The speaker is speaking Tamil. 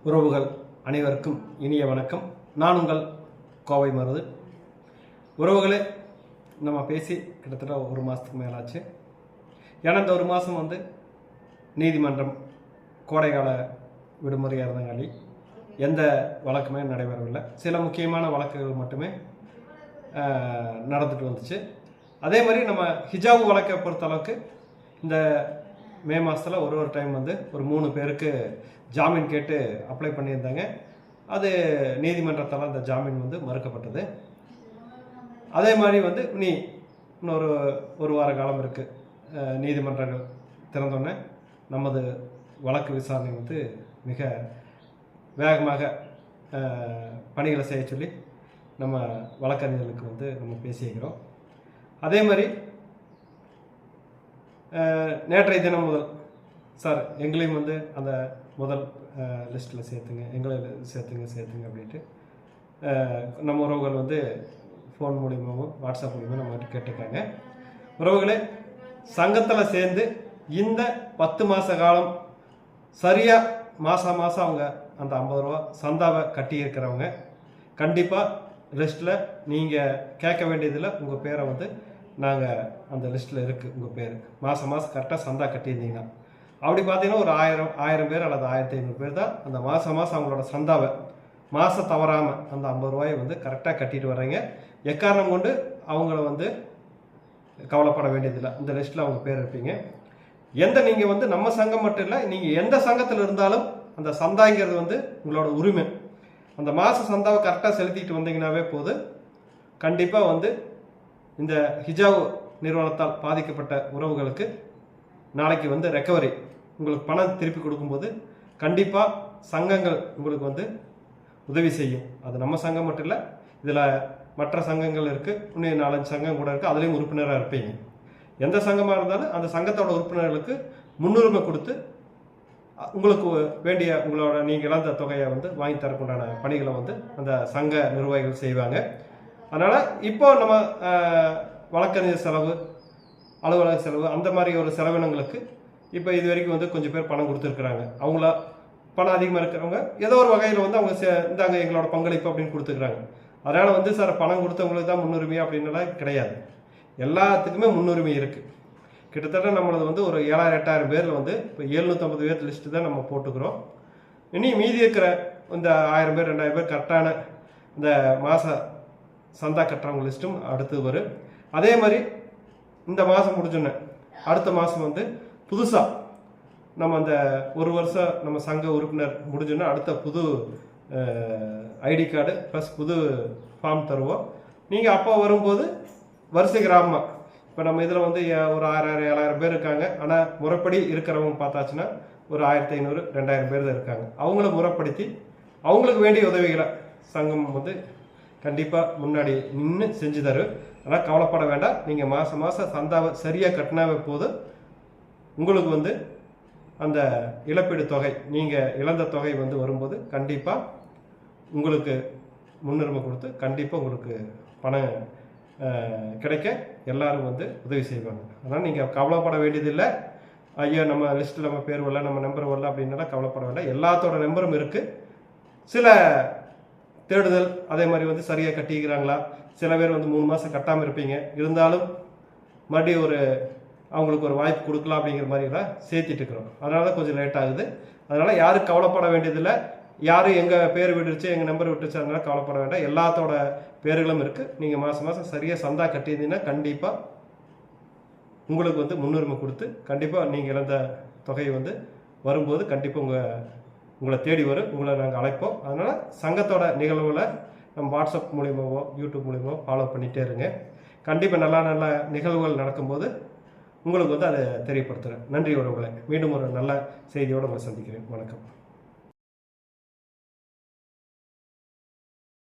உறவுகள் அனைவருக்கும் இனிய வணக்கம். நான் உங்கள் கோவை மருது. உறவுகளே, நம்ம பேசி கிட்டத்தட்ட ஒரு மாதத்துக்கு மேலாச்சு. ஏன்னா இந்த ஒரு மாதம் நீதிமன்றம் கோடைகால விடுமுறையாக இருந்தங்காட்டி எந்த வழக்குமே நடைபெறவில்லை. சில முக்கியமான வழக்குகள் மட்டுமே நடந்துட்டு வந்துச்சு. அதே மாதிரி நம்ம ஹிஜாபு வழக்கை பொறுத்தளவுக்கு இந்த மே மாதத்தில் ஒரு டைம் ஒரு 3 பேருக்கு ஜாமீன் கேட்டு அப்ளை பண்ணியிருந்தாங்க. அது நீதிமன்றத்தால் அந்த ஜாமீன் மறுக்கப்பட்டது. அதே மாதிரி இன்னொரு ஒரு வார காலம் இருக்குது நீதிமன்றங்கள் திறந்தோடனே நமது வழக்கு விசாரணை மிக வேகமாக பணிகளை செய்ய சொல்லி நம்ம வழக்கறிஞர்களுக்கு நம்ம பேசியிருக்கிறோம். அதே மாதிரி நேற்றைய தினம் முதல் சார் எங்களையும் அந்த முதல் லிஸ்ட்டில் சேர்த்துங்க, எங்களை சேர்த்துங்க அப்படின்ட்டு நம்ம உறவுகள் ஃபோன் மூலியமாகவும் வாட்ஸ்அப் மூலியமாக நம்ம கேட்டிருக்காங்க. உறவுகளே, சங்கத்தில் சேர்ந்து இந்த 10 மாத காலம் சரியாக மாதம் அவங்க அந்த 50 ரூபா சந்தாவை கட்டியிருக்கிறவங்க கண்டிப்பாக லிஸ்ட்டில் நீங்கள் கேட்க வேண்டியதில் உங்கள் பேரை நாங்கள் அந்த லிஸ்ட்டில் இருக்குது. உங்கள் பேர் மாதம் கரெக்டாக சந்தா கட்டியிருந்தீங்கன்னா அப்படி பார்த்தீங்கன்னா ஒரு 1000 பேர் அல்லது 1500 பேர் தான் அந்த மாதம் அவங்களோட சந்தாவை மாதம் தவறாமல் அந்த 50 ரூபாயை கரெக்டாக கட்டிட்டு வர்றீங்க. எக்காரணம் கொண்டு அவங்கள கவலைப்பட வேண்டியதில்லை. இந்த லிஸ்ட்டில் அவங்க பேர் இருப்பீங்க. நீங்கள் நம்ம சங்கம் மட்டும் இல்லை, நீங்கள் எந்த சங்கத்தில் இருந்தாலும் அந்த சந்தாங்கிறது உங்களோட உரிமை. அந்த மாத சந்தாவை கரெக்டாக செலுத்திட்டு வந்தீங்கன்னாவே போதும். கண்டிப்பாக இந்த ஹிஜாப் நிறுவனத்தால் பாதிக்கப்பட்ட உறவுகளுக்கு நாளைக்கு ரெக்கவரி உங்களுக்கு பணம் திருப்பி கொடுக்கும்போது கண்டிப்பாக சங்கங்கள் உங்களுக்கு உதவி செய்யும். அது நம்ம சங்கம் மட்டும் இல்லை, இதில் மற்ற சங்கங்கள் இருக்குது, இன்னும் 4-5 சங்கம் கூட இருக்குது. அதுலேயும் உறுப்பினராக இருப்பீங்க. எந்த சங்கமாக இருந்தாலும் அந்த சங்கத்தோட உறுப்பினர்களுக்கு முன்னுரிமை கொடுத்து உங்களுக்கு வேண்டிய உங்களோட நீங்கள் இழந்த தொகையை வாங்கி தரக்குண்டான பணிகளை அந்த சங்க நிர்வாகிகள் செய்வாங்க. அதனால் இப்போ நம்ம வழக்கறிஞர் செலவு, அலுவலக செலவு, அந்த மாதிரி ஒரு செலவினங்களுக்கு இப்போ இது வரைக்கும் கொஞ்சம் பேர் பணம் கொடுத்துருக்குறாங்க. அவங்கள பணம் அதிகமாக இருக்கிறவங்க ஏதோ ஒரு வகையில் அவங்க இந்தாங்க எங்களோட பங்களிப்பு அப்படின்னு கொடுத்துருக்குறாங்க. அதனால் சார் பணம் கொடுத்தவங்களுக்கு தான் முன்னுரிமை அப்படின்னுலாம் கிடையாது. எல்லாத்துக்குமே முன்னுரிமை இருக்குது. கிட்டத்தட்ட நம்மளது ஒரு 7000-8000 பேரில் இப்போ 750 பேர் லிஸ்ட்டு தான் நம்ம போட்டுக்கிறோம். இனி மீதி இருக்கிற இந்த 1000 பேர் 2000 பேர் கரெக்டான இந்த மாத சந்தா கட்டுறவங்க லிஸ்ட்டும் அடுத்து வரும். அதே மாதிரி இந்த மாதம் முடிஞ்சோன்னே அடுத்த மாதம் புதுசாக நம்ம அந்த ஒரு வருஷம் நம்ம சங்க உறுப்பினர் முடிஞ்சோன்னா அடுத்த புது ஐடி கார்டு ப்ளஸ் புது ஃபார்ம் தருவோம். நீங்கள் அப்போ வரும்போது வரிசை கிராமமாக இப்போ நம்ம இதில் ஒரு 6000-7000 பேர் இருக்காங்க. ஆனால் முறைப்படி இருக்கிறவங்க பார்த்தாச்சுன்னா ஒரு 1500-2000 பேர் தான் இருக்காங்க. அவங்கள முறைப்படுத்தி அவங்களுக்கு வேண்டிய உதவிகளை சங்கம் கண்டிப்பாக முன்னாடி நின்று செஞ்சு தரும். ஆனால் கவலைப்பட வேண்டாம். நீங்கள் மாதம் சந்தாவை சரியாக கட்டினாவே போதும். உங்களுக்கு அந்த இழப்பீடு தொகை, நீங்கள் இழந்த தொகை வரும்போது கண்டிப்பாக உங்களுக்கு முன்னுரிமை கொடுத்து கண்டிப்பாக உங்களுக்கு பணம் கிடைக்க எல்லாரும் உதவி செய்வாங்க. அதனால் நீங்கள் கவலைப்பட வேண்டியதில்லை. ஐயோ நம்ம லிஸ்ட்டில் நம்ம பேர் வரல, நம்ம நம்பர் வரல அப்படின்னால கவலைப்பட வேண்டாம். எல்லாத்தோட நம்பரும் இருக்குது. சில தேடுதல் அதே மாதிரி சரியாக கட்டிக்கிறாங்களா, சில பேர் 3 மாதம் கட்டாமல் இருப்பீங்க. இருந்தாலும் மறுபடியும் அவங்களுக்கு ஒரு வாய்ப்பு கொடுக்கலாம் அப்படிங்கிற மாதிரிலாம் சேர்த்திட்டு இருக்கிறோம். அதனால தான் கொஞ்சம் லேட் ஆகுது. அதனால் யாரும் கவலைப்பட வேண்டியதில்லை. யாரும் எங்கள் பேர் விட்டுருச்சு, எங்கள் நம்பர் விட்டுருச்சு, அதனால கவலைப்பட வேண்டாம். எல்லாத்தோட பேர்களும் இருக்குது. நீங்கள் மாதம் சரியாக சந்தா கட்டியிருந்தீங்கன்னா கண்டிப்பாக உங்களுக்கு முன்னுரிமை கொடுத்து கண்டிப்பாக நீங்கள் இழந்த தொகையை வரும்போது கண்டிப்பாக உங்களை தேடி வரும். உங்களை நாங்கள் அழைப்போம். அதனால் சங்கத்தோட நிகழ்வுகளை நம்ம வாட்ஸ்அப் மூலியமாவோ யூடியூப் மூலியமாவோ ஃபாலோ பண்ணிகிட்டே இருங்க. கண்டிப்பாக நல்ல நிகழ்வுகள் நடக்கும்போது உங்களுக்கு அதை தெரியப்படுத்துகிறேன். நன்றி உறவுகளை. மீண்டும் ஒரு நல்ல செய்தியோடு உங்களை சந்திக்கிறேன். வணக்கம்.